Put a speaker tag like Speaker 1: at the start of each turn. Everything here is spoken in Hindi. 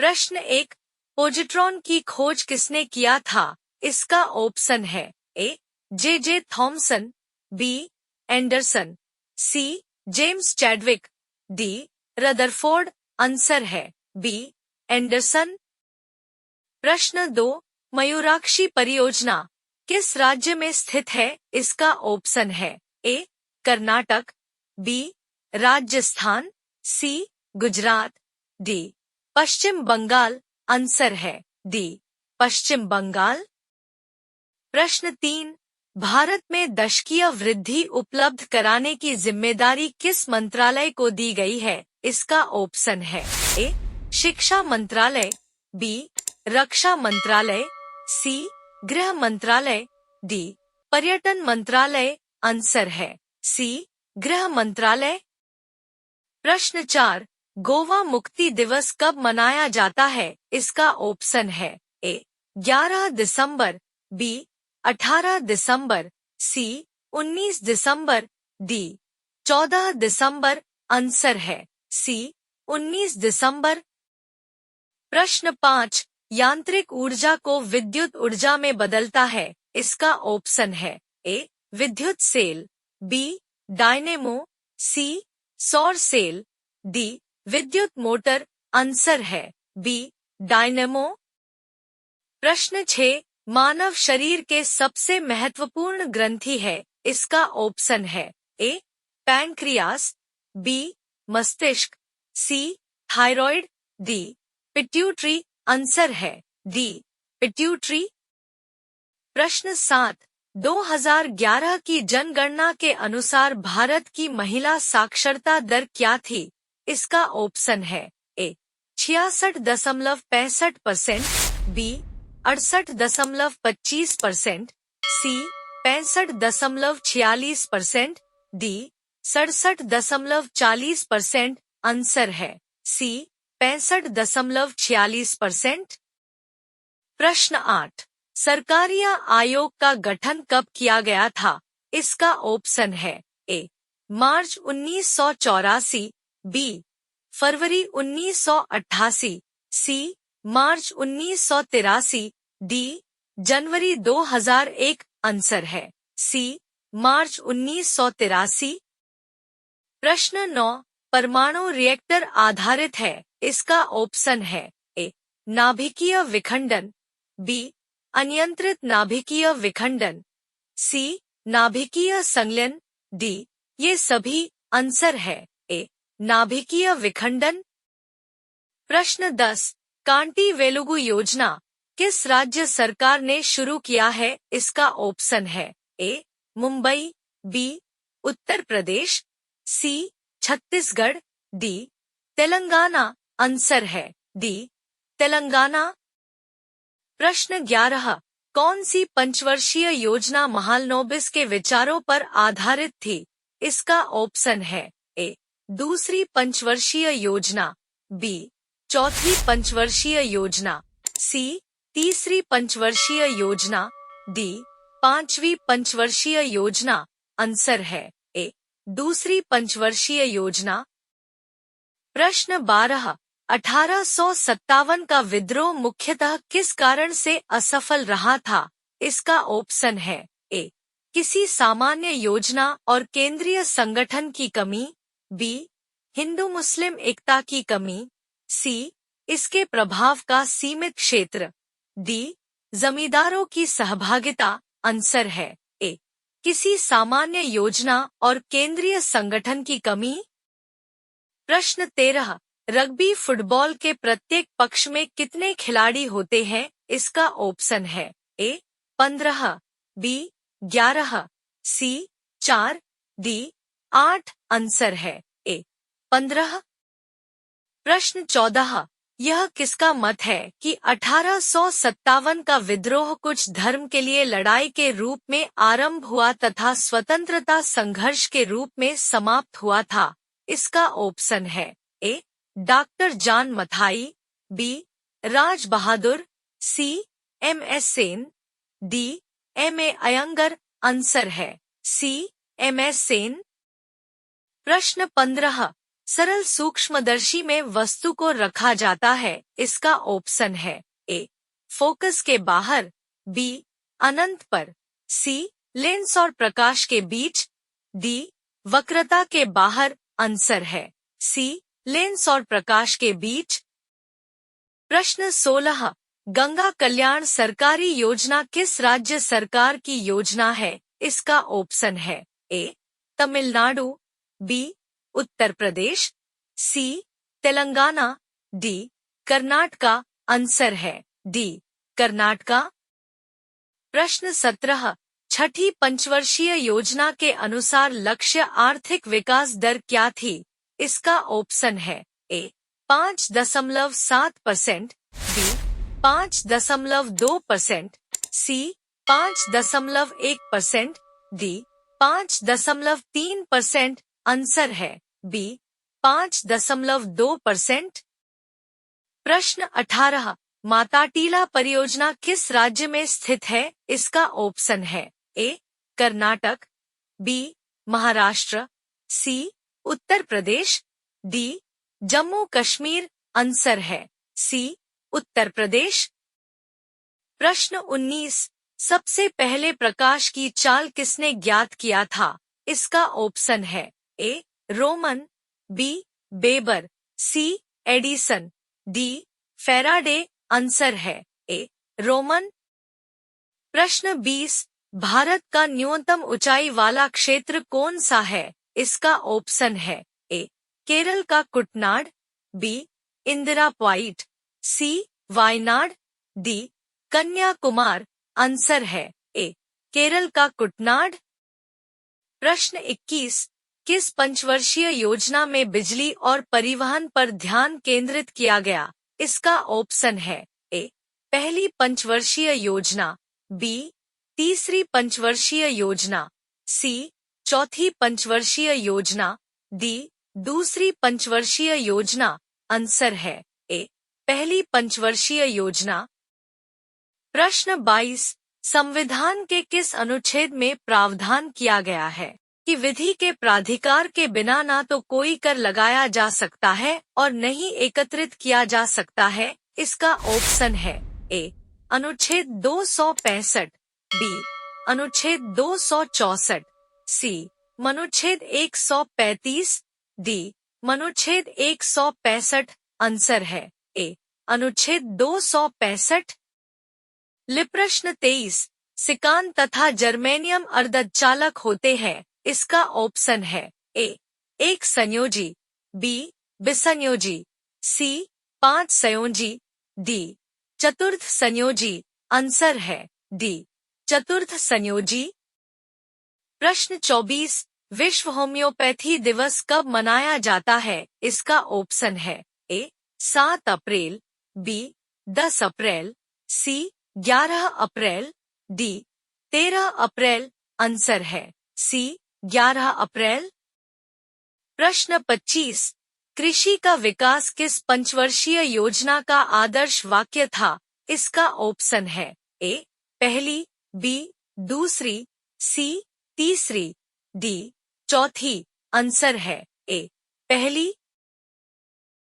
Speaker 1: प्रश्न 1, पोजिट्रॉन की खोज किसने किया था? इसका ऑप्शन है A. J Thomson, B. Anderson, C. James Chadwick, D. Rutherford. Answer है बी. एंडरसन। प्रश्न 2, मयूराक्षी परियोजना किस राज्य में स्थित है? इसका ऑप्शन है ए. कर्नाटक, बी. राजस्थान, सी. गुजरात, डी. पश्चिम बंगाल। आंसर है डी. पश्चिम बंगाल। प्रश्न 3, भारत में दशकीय वृद्धि उपलब्ध कराने की जिम्मेदारी किस मंत्रालय को दी गई है? इसका ऑप्शन है ए. शिक्षा मंत्रालय, बी. रक्षा मंत्रालय, सी. गृह मंत्रालय, डी. पर्यटन मंत्रालय। आंसर है सी. गृह मंत्रालय। प्रश्न 4, गोवा मुक्ति दिवस कब मनाया जाता है? इसका ऑप्शन है ए. 11 दिसंबर, बी. 18 दिसंबर, सी. 19 दिसंबर, डी. 14 दिसंबर। आंसर है सी. 19 दिसंबर। प्रश्न 5, यांत्रिक ऊर्जा को विद्युत ऊर्जा में बदलता है? इसका ऑप्शन है ए. विद्युत सेल, बी. डायनेमो, सी. सौर सेल, डी. विद्युत मोटर। आंसर है बी. डायनेमो। प्रश्न 6, मानव शरीर के सबसे महत्वपूर्ण ग्रंथि है? इसका ऑप्शन है ए. Pancreas, B. मस्तिष्क, C. Thyroid, D. Pituitary. Answer है डी. पिट्यूटरी। प्रश्न 7, 2011 की जनगणना के अनुसार भारत की महिला साक्षरता दर क्या थी? इसका ऑप्शन है ए. 66.65%, बी. 68.25%, सी. 65.46%, डी. 67.40%। आंसर है सी. 65.46%। प्रश्न 8, सरकारी आयोग का गठन कब किया गया था? इसका ऑप्शन है ए. मार्च 1984, बी. फरवरी 1988, सी. मार्च 1983, डी. जनवरी 2001। आंसर है सी. मार्च 1983। प्रश्न 9, परमाणु रिएक्टर आधारित है? इसका ऑप्शन है ए. नाभिकीय विखंडन, बी. अनियंत्रित नाभिकीय विखंडन, सी. नाभिकीय संलयन, डी. ये सभी। आंसर है ए. नाभिकीय विखंडन। प्रश्न 10, कांटी वेलुगु योजना किस राज्य सरकार ने शुरू किया है? इसका ऑप्शन है ए. मुंबई, बी. उत्तर प्रदेश, सी. छत्तीसगढ़, डी. तेलंगाना। आंसर है डी. तेलंगाना। प्रश्न 11, कौन सी पंचवर्षीय योजना महालनोबिस के विचारों पर आधारित थी? इसका ऑप्शन है ए. दूसरी पंचवर्षीय योजना, बी. चौथी पंचवर्षीय योजना, सी. तीसरी पंचवर्षीय योजना, डी. पांचवी पंचवर्षीय योजना। आंसर है ए. दूसरी पंचवर्षीय योजना। प्रश्न 12, 1857 का विद्रोह मुख्यतः किस कारण से असफल रहा था? इसका ऑप्शन है ए. किसी सामान्य योजना और केंद्रीय संगठन की कमी, बी. हिंदू मुस्लिम एकता की कमी, सी. इसके प्रभाव का सीमित क्षेत्र, डी. जमींदारों की सहभागिता। आंसर है ए. किसी सामान्य योजना और केंद्रीय संगठन की कमी। प्रश्न 13, रग्बी फुटबॉल के प्रत्येक पक्ष में कितने खिलाड़ी होते हैं? इसका ऑप्शन है ए. 15, बी. 11, सी. 4, डी. 8। आंसर है ए. 15। प्रश्न 14, यह किसका मत है कि 1857 का विद्रोह कुछ धर्म के लिए लड़ाई के रूप में आरंभ हुआ तथा स्वतंत्रता संघर्ष के रूप में समाप्त हुआ था? इसका ऑप्शन है A. Doctor John Mathai, B. Raj Bahadur, C. M S. Sen, D. M A. Iyengar. Answer है सी. एम.एस. सेन। प्रश्न 15, सरल सूक्ष्मदर्शी में वस्तु को रखा जाता है, इसका ऑप्शन है ए फोकस के बाहर, बी अनंत पर, सी लेंस और प्रकाश के बीच, डी वक्रता के बाहर। आंसर है सी लेंस और प्रकाश के बीच। प्रश्न 16 गंगा कल्याण सरकारी योजना किस राज्य सरकार की योजना है, इसका ऑप्शन है ए तमिलनाडु, बी उत्तर प्रदेश, सी तेलंगाना, डी कर्नाटका। आंसर है डी कर्नाटका। प्रश्न 17 छठी पंचवर्षीय योजना के अनुसार लक्ष्य आर्थिक विकास दर क्या थी, इसका ऑप्शन है ए 5.7%, बी 5.2%, सी 5.1%, डी 5.3%। आंसर है बी 5.2%। प्रश्न 18 माता टीला परियोजना किस राज्य में स्थित है, इसका ऑप्शन है ए कर्नाटक, बी महाराष्ट्र, सी उत्तर प्रदेश, डी जम्मू कश्मीर। आंसर है सी उत्तर प्रदेश। प्रश्न 19 सबसे पहले प्रकाश की चाल किसने ज्ञात किया था, इसका ऑप्शन है ए रोमन, बी बेबर, सी एडिसन, डी फैराडे। आंसर है ए रोमन। प्रश्न 20 भारत का न्यूनतम ऊंचाई वाला क्षेत्र कौन सा है, इसका ऑप्शन है ए केरल का कुटनाड, बी इंदिरा पॉइंट, सी वायनाड, डी कन्याकुमार। आंसर है ए केरल का कुटनाड। प्रश्न 21 किस पंचवर्षीय योजना में बिजली और परिवहन पर ध्यान केंद्रित किया गया, इसका ऑप्शन है ए पहली पंचवर्षीय योजना, बी तीसरी पंचवर्षीय योजना, सी चौथी पंचवर्षीय योजना, डी दूसरी पंचवर्षीय योजना। आंसर है ए पहली पंचवर्षीय योजना। प्रश्न 22 संविधान के किस अनुच्छेद में प्रावधान किया गया है कि विधि के प्राधिकार के बिना न तो कोई कर लगाया जा सकता है और न ही एकत्रित किया जा सकता है, इसका ऑप्शन है ए अनुच्छेद 265, बी अनुच्छेद 264, सी अनुच्छेद 135, डी अनुच्छेद 165। आंसर है ए अनुच्छेद 265। प्रश्न 23 सिकान तथा जर्मेनियम अर्धचालक होते हैं, इसका ऑप्शन है ए एक संयोजी, बी विसंयोजी, सी 5 संयोजी, डी चतुर्थ संयोजी। आंसर है डी चतुर्थ संयोजी। प्रश्न 24 विश्व होम्योपैथी दिवस कब मनाया जाता है, इसका ऑप्शन है ए 7 अप्रैल, बी 10 अप्रैल, सी 11 अप्रैल, डी 13 अप्रैल। आंसर है सी 11 अप्रैल। प्रश्न 25 कृषि का विकास किस पंचवर्षीय योजना का आदर्श वाक्य था, इसका ऑप्शन है ए पहली, बी दूसरी, सी तीसरी, डी चौथी। आंसर है ए पहली।